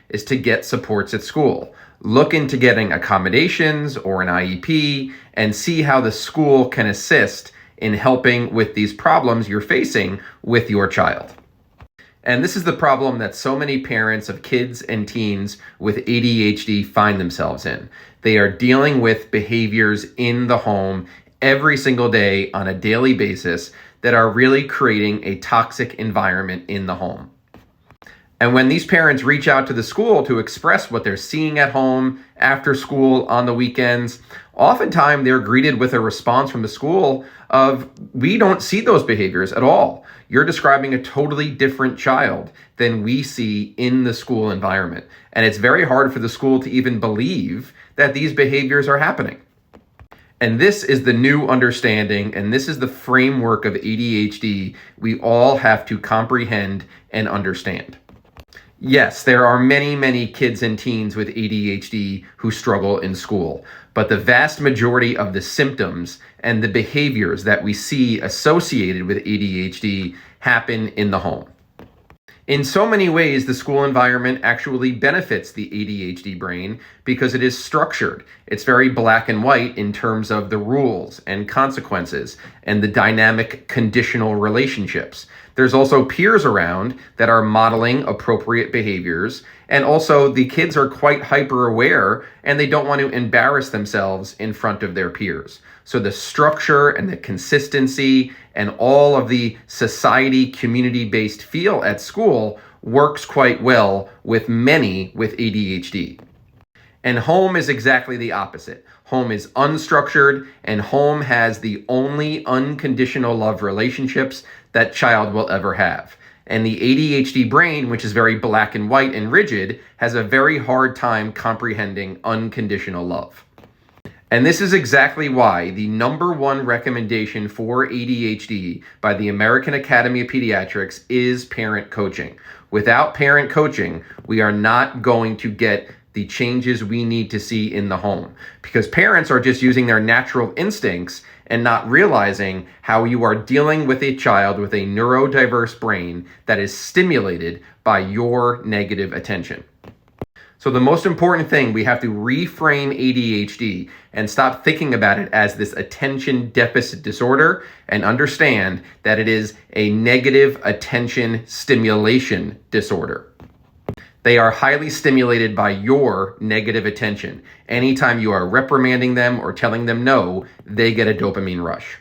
is to get supports at school. Look into getting accommodations or an IEP and see how the school can assist in helping with these problems you're facing with your child. And this is the problem that so many parents of kids and teens with ADHD find themselves in. They are dealing with behaviors in the home every single day on a daily basis that are really creating a toxic environment in the home. And when these parents reach out to the school to express what they're seeing at home, after school, on the weekends, oftentimes they're greeted with a response from the school of, "We don't see those behaviors at all. You're describing a totally different child than we see in the school environment." And it's very hard for the school to even believe that these behaviors are happening. And this is the new understanding, and this is the framework of ADHD we all have to comprehend and understand. Yes, there are many, many kids and teens with ADHD who struggle in school, but the vast majority of the symptoms and the behaviors that we see associated with ADHD happen in the home. In so many ways, the school environment actually benefits the ADHD brain because it is structured. It's very black and white in terms of the rules and consequences and the dynamic conditional relationships. There's also peers around that are modeling appropriate behaviors. And also the kids are quite hyper aware and they don't want to embarrass themselves in front of their peers. So the structure and the consistency and all of the society community-based feel at school works quite well with many with ADHD. And home is exactly the opposite. Home is unstructured, and home has the only unconditional love relationships that child will ever have. And the ADHD brain, which is very black and white and rigid, has a very hard time comprehending unconditional love. And this is exactly why the number one recommendation for ADHD by the American Academy of Pediatrics is parent coaching. Without parent coaching, we are not going to get the changes we need to see in the home, because parents are just using their natural instincts and not realizing how you are dealing with a child with a neurodiverse brain that is stimulated by your negative attention. So the most important thing, we have to reframe ADHD and stop thinking about it as this attention deficit disorder and understand that it is a negative attention stimulation disorder. They are highly stimulated by your negative attention. Anytime you are reprimanding them or telling them no, they get a dopamine rush.